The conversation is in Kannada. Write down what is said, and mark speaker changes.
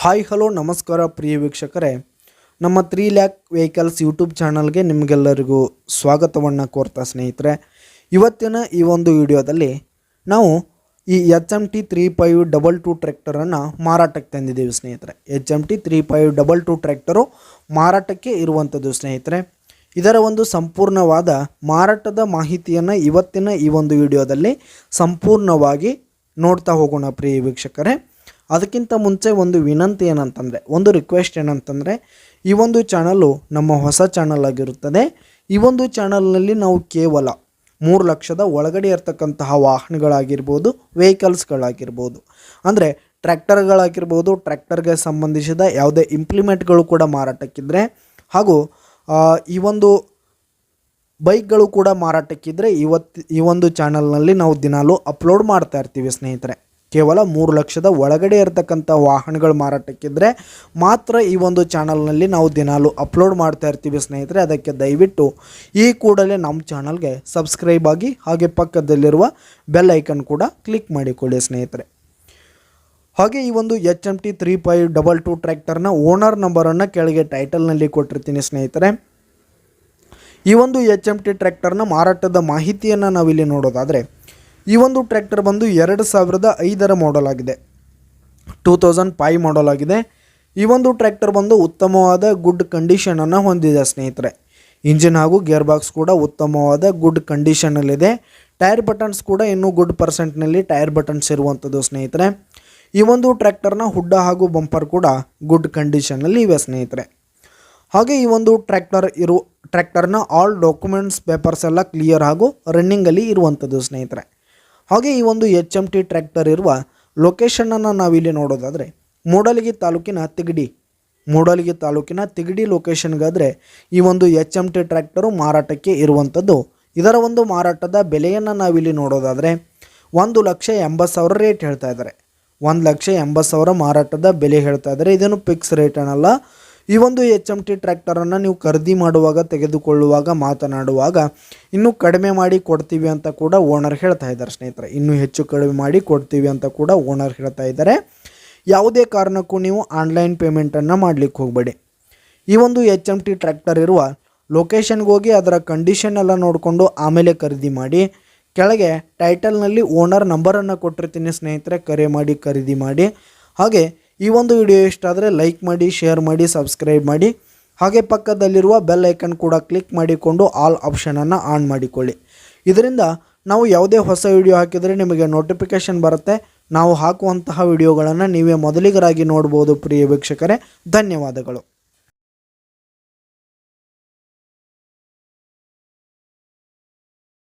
Speaker 1: ಹಾಯ್ ಹಲೋ ನಮಸ್ಕಾರ ಪ್ರಿಯ ವೀಕ್ಷಕರೇ, ನಮ್ಮ 3 ಲ್ಯಾಕ್ ವೆಹಿಕಲ್ಸ್ ಯೂಟ್ಯೂಬ್ ಚಾನಲ್ಗೆ ನಿಮಗೆಲ್ಲರಿಗೂ ಸ್ವಾಗತವನ್ನು ಕೋರ್ತಾ ಸ್ನೇಹಿತರೆ. ಇವತ್ತಿನ ಈ ಒಂದು ವಿಡಿಯೋದಲ್ಲಿ ನಾವು ಈ HMT 3522 ಟ್ರ್ಯಾಕ್ಟರನ್ನು ಮಾರಾಟಕ್ಕೆ ತಂದಿದ್ದೀವಿ ಸ್ನೇಹಿತರೆ. HMT 3522 ಟ್ರ್ಯಾಕ್ಟರು ಮಾರಾಟಕ್ಕೆ ಇರುವಂಥದ್ದು ಸ್ನೇಹಿತರೆ. ಇದರ ಒಂದು ಸಂಪೂರ್ಣವಾದ ಮಾರಾಟದ ಮಾಹಿತಿಯನ್ನು ಇವತ್ತಿನ ಈ ಒಂದು ವಿಡಿಯೋದಲ್ಲಿ ಸಂಪೂರ್ಣವಾಗಿ ನೋಡ್ತಾ ಹೋಗೋಣ ಪ್ರಿಯ ವೀಕ್ಷಕರೇ. ಅದಕ್ಕಿಂತ ಮುಂಚೆ ಒಂದು ವಿನಂತಿ ಏನಂತಂದರೆ, ಒಂದು ರಿಕ್ವೆಸ್ಟ್ ಏನಂತಂದರೆ, ಈ ಒಂದು ಚಾನಲ್ಲು ನಮ್ಮ ಹೊಸ ಚಾನಲ್ ಆಗಿರುತ್ತದೆ. ಈ ಒಂದು ಚಾನಲ್ನಲ್ಲಿ ನಾವು ಕೇವಲ 3 ಲಕ್ಷದ ಒಳಗಡೆ ಇರ್ತಕ್ಕಂತಹ ವಾಹನಗಳಾಗಿರ್ಬೋದು, ವೆಹಿಕಲ್ಸ್ಗಳಾಗಿರ್ಬೋದು, ಅಂದರೆ ಟ್ರ್ಯಾಕ್ಟರ್ಗಳಾಗಿರ್ಬೋದು, ಟ್ರ್ಯಾಕ್ಟರ್ಗೆ ಸಂಬಂಧಿಸಿದ ಯಾವುದೇ ಇಂಪ್ಲಿಮೆಂಟ್ಗಳು ಕೂಡ ಮಾರಾಟಕ್ಕಿದ್ರೆ, ಹಾಗೂ ಈ ಒಂದು ಬೈಕ್ಗಳು ಕೂಡ ಮಾರಾಟಕ್ಕಿದ್ರೆ ಈ ಒಂದು ಚಾನಲ್ನಲ್ಲಿ ನಾವು ದಿನಾಲೂ ಅಪ್ಲೋಡ್ ಮಾಡ್ತಾ ಇರ್ತೀವಿ ಸ್ನೇಹಿತರೆ. ಕೇವಲ 3 ಲಕ್ಷದ ಒಳಗಡೆ ಇರತಕ್ಕಂಥ ವಾಹನಗಳು ಮಾರಾಟಕ್ಕಿದ್ರೆ ಮಾತ್ರ ಈ ಒಂದು ಚಾನಲ್ನಲ್ಲಿ ನಾವು ದಿನಾಲೂ ಅಪ್ಲೋಡ್ ಮಾಡ್ತಾ ಇರ್ತೀವಿ ಸ್ನೇಹಿತರೆ. ಅದಕ್ಕೆ ದಯವಿಟ್ಟು ಈ ಕೂಡಲೇ ನಮ್ಮ ಚಾನಲ್ಗೆ ಸಬ್ಸ್ಕ್ರೈಬ್ ಆಗಿ, ಹಾಗೆ ಪಕ್ಕದಲ್ಲಿರುವ ಬೆಲ್ ಐಕನ್ ಕೂಡ ಕ್ಲಿಕ್ ಮಾಡಿಕೊಳ್ಳಿ ಸ್ನೇಹಿತರೆ. ಹಾಗೆ ಈ ಒಂದು HMT 3522 ಟ್ರ್ಯಾಕ್ಟರ್ನ ಓನರ್ ನಂಬರನ್ನು ಕೆಳಗೆ ಟೈಟಲ್ನಲ್ಲಿ ಕೊಟ್ಟಿರ್ತೀನಿ ಸ್ನೇಹಿತರೆ. ಈ ಒಂದು HMT ಟ್ರ್ಯಾಕ್ಟರ್ನ ಮಾರಾಟದ ಮಾಹಿತಿಯನ್ನು ನಾವಿಲ್ಲಿ ನೋಡೋದಾದರೆ, ಈ ಒಂದು ಟ್ರ್ಯಾಕ್ಟರ್ ಬಂದು 2005 ಮಾಡೆಲ್ ಆಗಿದೆ, 2005 ಮಾಡೆಲ್ ಆಗಿದೆ. ಈ ಒಂದು ಟ್ರ್ಯಾಕ್ಟರ್ ಬಂದು ಉತ್ತಮವಾದ ಗುಡ್ ಕಂಡೀಷನನ್ನು ಹೊಂದಿದೆ ಸ್ನೇಹಿತರೆ. ಇಂಜಿನ್ ಹಾಗೂ ಗೇರ್ ಬಾಕ್ಸ್ ಕೂಡ ಉತ್ತಮವಾದ ಗುಡ್ ಕಂಡೀಷನಲ್ಲಿದೆ. ಟೈರ್ ಬಟನ್ಸ್ ಕೂಡ ಇನ್ನೂ ಗುಡ್ ಪರ್ಸೆಂಟ್ನಲ್ಲಿ ಟೈರ್ ಬಟನ್ಸ್ ಇರುವಂಥದ್ದು ಸ್ನೇಹಿತರೆ. ಈ ಒಂದು ಟ್ರ್ಯಾಕ್ಟರ್ನ ಹುಡ್ಡ ಹಾಗೂ ಬಂಪರ್ ಕೂಡ ಗುಡ್ ಕಂಡೀಷನಲ್ಲಿ ಇವೆ ಸ್ನೇಹಿತರೆ. ಹಾಗೆ ಈ ಒಂದು ಟ್ರ್ಯಾಕ್ಟರ್ನ ಆಲ್ ಡಾಕ್ಯುಮೆಂಟ್ಸ್ ಪೇಪರ್ಸ್ ಎಲ್ಲ ಕ್ಲಿಯರ್ ಹಾಗೂ ರನ್ನಿಂಗಲ್ಲಿ ಇರುವಂಥದ್ದು ಸ್ನೇಹಿತರೆ. ಹಾಗೆ ಈ ಒಂದು HMT ಟ್ರ್ಯಾಕ್ಟರ್ ಇರುವ ಲೊಕೇಶನನ್ನು ನಾವಿಲ್ಲಿ ನೋಡೋದಾದರೆ, ಮೂಡಲಗಿ ತಾಲೂಕಿನ ತಿಗಡಿ ಲೊಕೇಶನ್ಗಾದರೆ ಈ ಒಂದು HMT ಟ್ರ್ಯಾಕ್ಟರು ಮಾರಾಟಕ್ಕೆ ಇರುವಂಥದ್ದು. ಇದರ ಒಂದು ಮಾರಾಟದ ಬೆಲೆಯನ್ನು ನಾವಿಲ್ಲಿ ನೋಡೋದಾದರೆ 1,80,000 ರೇಟ್ ಹೇಳ್ತಾ ಇದ್ದಾರೆ. 1,80,000 ಮಾರಾಟದ ಬೆಲೆ ಹೇಳ್ತಾ ಇದ್ದಾರೆ. ಇದೇನು ಫಿಕ್ಸ್ ರೇಟ್ ಅನ್ನಲ್ಲ. ಈ ಒಂದು HMT ಟ್ರ್ಯಾಕ್ಟರನ್ನು ನೀವು ಖರೀದಿ ಮಾಡುವಾಗ, ತೆಗೆದುಕೊಳ್ಳುವಾಗ, ಮಾತನಾಡುವಾಗ ಇನ್ನೂ ಕಡಿಮೆ ಮಾಡಿ ಕೊಡ್ತೀವಿ ಅಂತ ಕೂಡ ಓನರ್ ಹೇಳ್ತಾ ಇದ್ದಾರೆ ಸ್ನೇಹಿತರೆ. ಇನ್ನೂ ಹೆಚ್ಚು ಕಡಿಮೆ ಮಾಡಿ ಕೊಡ್ತೀವಿ ಅಂತ ಕೂಡ ಓನರ್ ಹೇಳ್ತಾ ಇದ್ದಾರೆ. ಯಾವುದೇ ಕಾರಣಕ್ಕೂ ನೀವು ಆನ್ಲೈನ್ ಪೇಮೆಂಟನ್ನು ಮಾಡಲಿಕ್ಕೆ ಹೋಗಬೇಡಿ. ಈ ಒಂದು HMT ಟ್ರ್ಯಾಕ್ಟರ್ ಇರುವ ಲೊಕೇಶನ್ಗೆ ಹೋಗಿ ಅದರ ಕಂಡೀಷನ್ ಎಲ್ಲ ನೋಡಿಕೊಂಡು ಆಮೇಲೆ ಖರೀದಿ ಮಾಡಿ. ಕೆಳಗೆ ಟೈಟಲ್ನಲ್ಲಿ ಓನರ್ ನಂಬರನ್ನು ಕೊಟ್ಟಿರ್ತೀನಿ ಸ್ನೇಹಿತರೆ, ಕರೆ ಮಾಡಿ ಖರೀದಿ ಮಾಡಿ. ಹಾಗೆ ಈ ಒಂದು ವಿಡಿಯೋ ಇಷ್ಟ ಆದರೆ ಲೈಕ್ ಮಾಡಿ, ಶೇರ್ ಮಾಡಿ, ಸಬ್ಸ್ಕ್ರೈಬ್ ಮಾಡಿ. ಹಾಗೆ ಪಕ್ಕದಲ್ಲಿರುವ ಬೆಲ್ ಐಕನ್ ಕೂಡ ಕ್ಲಿಕ್ ಮಾಡಿಕೊಂಡು ಆಲ್ ಆಪ್ಷನನ್ನು ಆನ್ ಮಾಡಿಕೊಳ್ಳಿ. ಇದರಿಂದ ನಾವು ಯಾವುದೇ ಹೊಸ ವಿಡಿಯೋ ಹಾಕಿದರೆ ನಿಮಗೆ ನೋಟಿಫಿಕೇಷನ್ ಬರುತ್ತೆ. ನಾವು ಹಾಕುವಂತಹ ವಿಡಿಯೋಗಳನ್ನು ನೀವೇ ಮೊದಲಿಗರಾಗಿ ನೋಡ್ಬೋದು ಪ್ರಿಯ ವೀಕ್ಷಕರೇ. ಧನ್ಯವಾದಗಳು.